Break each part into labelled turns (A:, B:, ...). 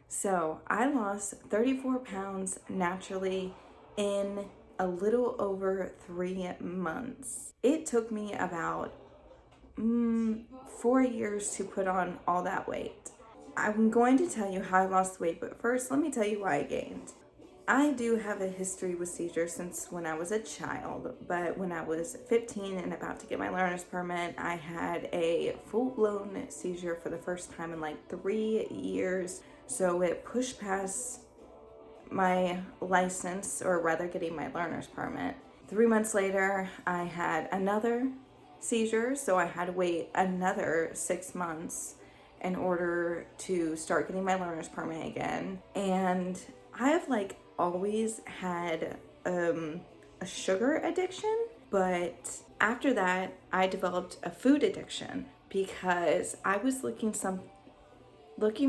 A: So I lost 34 pounds naturally in a little over 3 months. It took me about 4 years to put on all that weight. I'm going to tell you how I lost weight, but first let me tell you why I gained. I do have a history with seizures since when I was a child, but when I was 15 and about to get my learner's permit, I had a full-blown seizure for the first time in like 3 years. So it pushed past my license, or rather getting my learner's permit. 3 months later, I had another seizure, so I had to wait another 6 months in order to start getting my learner's permit again. And I have like always had a sugar addiction, but after that, I developed a food addiction because I was looking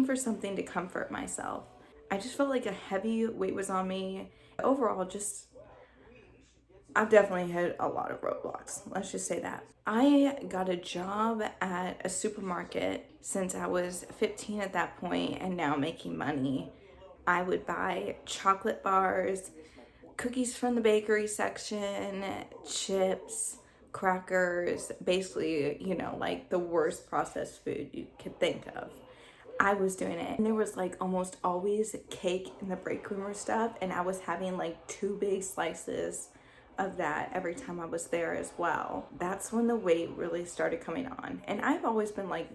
A: for something to comfort myself. I just felt like a heavy weight was on me. Overall, I've definitely hit a lot of roadblocks. Let's just say that. I got a job at a supermarket since I was 15 at that point and now making money. I would buy chocolate bars, cookies from the bakery section, chips, crackers, basically, like the worst processed food you could think of. I was doing it, and there was like almost always cake in the break room or stuff, and I was having like 2 big slices of that every time I was there as well. That's when the weight really started coming on. And I've always been like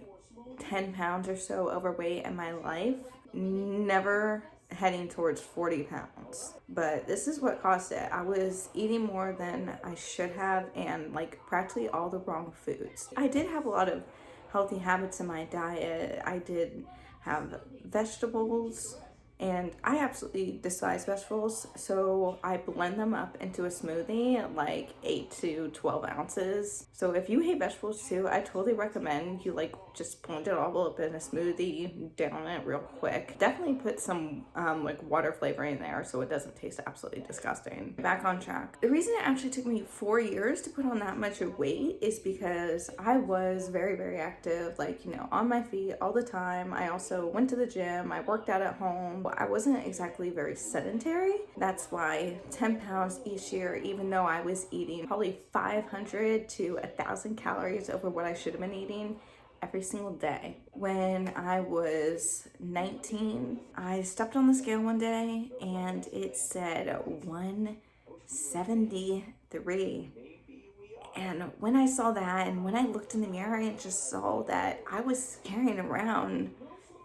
A: 10 pounds or so overweight in my life, never heading towards 40 pounds. But this is what caused it. I was eating more than I should have, and like practically all the wrong foods. I did have a lot of healthy habits in my diet. I did have vegetables, and I absolutely despise vegetables, so I blend them up into a smoothie at like 8 to 12 ounces. So if you hate vegetables too, I totally recommend you like just blend it all up in a smoothie, down it real quick. Definitely put some like water flavor in there so it doesn't taste absolutely disgusting. Back on track. The reason it actually took me 4 years to put on that much weight is because I was very, very active, like, on my feet all the time. I also went to the gym, I worked out at home. I wasn't exactly very sedentary. That's why 10 pounds each year, even though I was eating probably 500 to 1,000 calories over what I should have been eating every single day. When I was 19, I stepped on the scale one day and it said 173. And when I saw that, and when I looked in the mirror, I just saw that I was carrying around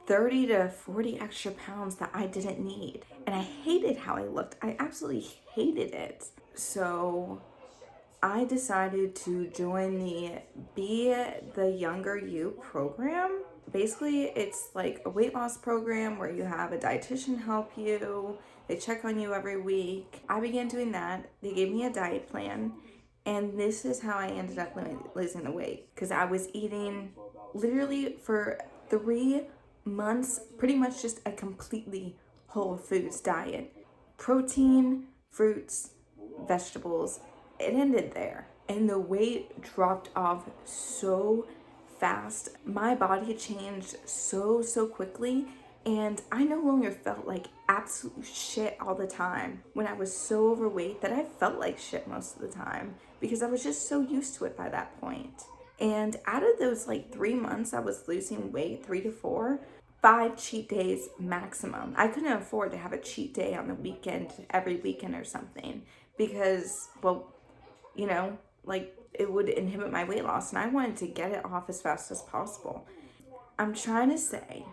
A: 30 to 40 extra pounds that I didn't need. And I hated how I looked. I absolutely hated it. So I decided to join the Be the Younger You program. Basically, it's like a weight loss program where you have a dietitian help you. They check on you every week. I began doing that. They gave me a diet plan. And this is how I ended up losing the weight. Because I was eating literally for 3 months, pretty much just a completely whole foods diet. Protein, fruits, vegetables. It ended there. And the weight dropped off so fast. My body changed so quickly. And I no longer felt like absolute shit all the time when I was so overweight that I felt like shit most of the time because I was just so used to it by that point. And out of those like 3 months I was losing weight, 3 to 4, 5 cheat days maximum. I couldn't afford to have a cheat day on the weekend, every weekend or something, because, well, like it would inhibit my weight loss and I wanted to get it off as fast as possible. I'm trying to say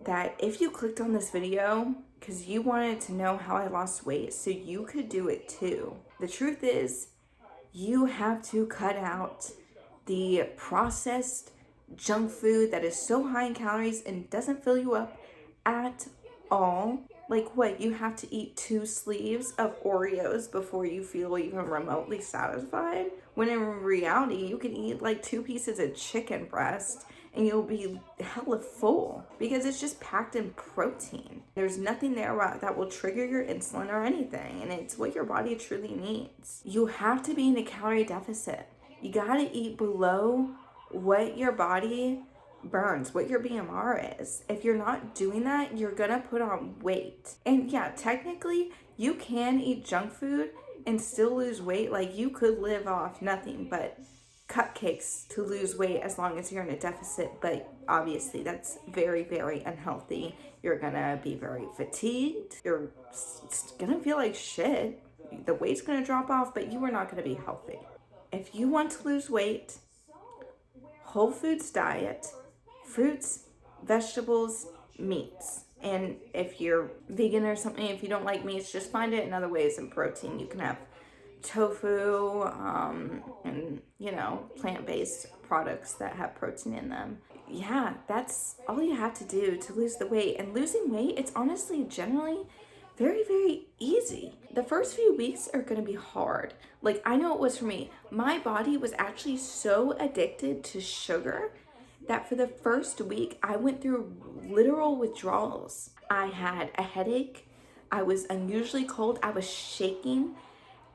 A: that if you clicked on this video because you wanted to know how I lost weight so you could do it too, the truth is you have to cut out the processed junk food that is so high in calories and doesn't fill you up at all. Like what, you have to eat 2 sleeves of Oreos before you feel even remotely satisfied? When in reality, you can eat like 2 pieces of chicken breast and you'll be hella full because it's just packed in protein. There's nothing there that will trigger your insulin or anything, and it's what your body truly needs. You have to be in a calorie deficit. You gotta eat below what your body burns, what your BMR is. If you're not doing that, you're gonna put on weight. And yeah, technically, you can eat junk food and still lose weight. Like, you could live off nothing but cupcakes to lose weight as long as you're in a deficit, but obviously that's very, very unhealthy. You're gonna be very fatigued. You're gonna feel like shit. The weight's gonna drop off, but you are not gonna be healthy. If you want to lose weight, whole foods diet, fruits, vegetables, meats. And if you're vegan or something, if you don't like meats, just find it in other ways in protein. You can have tofu, and plant-based products that have protein in them. Yeah, that's all you have to do to lose the weight. And losing weight, it's honestly generally very, very easy. The first few weeks are gonna be hard. Like, I know it was for me. My body was actually so addicted to sugar that for the first week I went through literal withdrawals. I had a headache, I was unusually cold, I was shaking.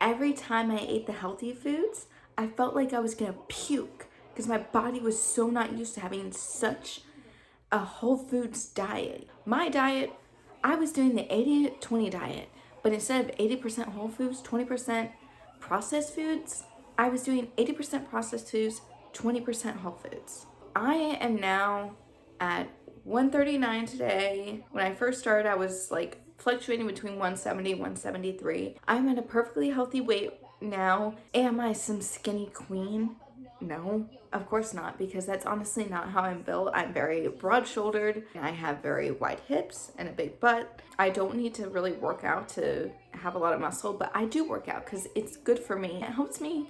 A: Every time I ate the healthy foods, I felt like I was gonna puke because my body was so not used to having such a whole foods diet. My diet, I was doing the 80-20 diet, but instead of 80% whole foods, 20% processed foods, I was doing 80% processed foods, 20% whole foods. I am now at 139 today. When I first started, I was like fluctuating between 170, 173. I'm at a perfectly healthy weight now. Am I some skinny queen? No, of course not, because that's honestly not how I'm built. I'm very broad-shouldered. I have very wide hips and a big butt. I don't need to really work out to have a lot of muscle, but I do work out because it's good for me. It helps me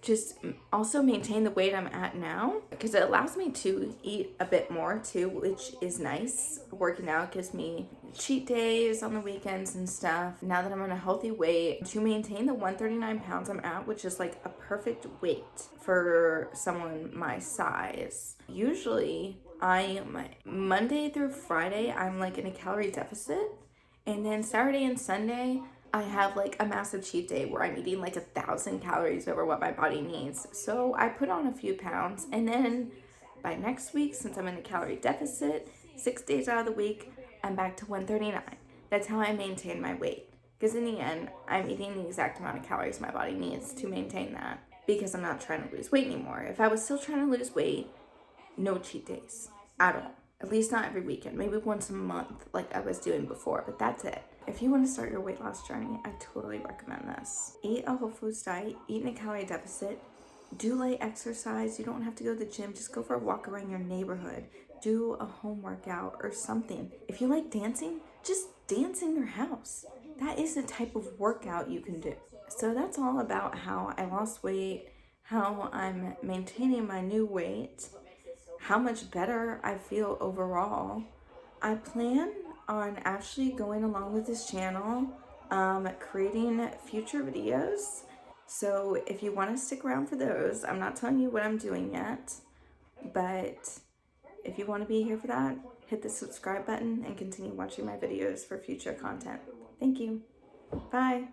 A: just also maintain the weight I'm at now because it allows me to eat a bit more too, which is nice. Working out gives me cheat days on the weekends and stuff. Now that I'm on a healthy weight, to maintain the 139 pounds I'm at, which is like a perfect weight for someone my size. Usually Monday through Friday, I'm like in a calorie deficit, and then Saturday and Sunday, I have like a massive cheat day where I'm eating like 1,000 calories over what my body needs. So I put on a few pounds, and then by next week, since I'm in a calorie deficit, 6 days out of the week, I'm back to 139. That's how I maintain my weight. Because in the end, I'm eating the exact amount of calories my body needs to maintain that, because I'm not trying to lose weight anymore. If I was still trying to lose weight, no cheat days at all. At least not every weekend, maybe once a month like I was doing before, but that's it. If you want to start your weight loss journey, I totally recommend this. Eat a whole foods diet, eat in a calorie deficit, do light exercise. You don't have to go to the gym, just go for a walk around your neighborhood. Do a home workout or something. If you like dancing, just dance in your house. That is the type of workout you can do. So that's all about how I lost weight, how I'm maintaining my new weight, how much better I feel overall. I plan on actually going along with this channel, creating future videos. So if you want to stick around for those, I'm not telling you what I'm doing yet, but if you want to be here for that, hit the subscribe button and continue watching my videos for future content. Thank you. Bye.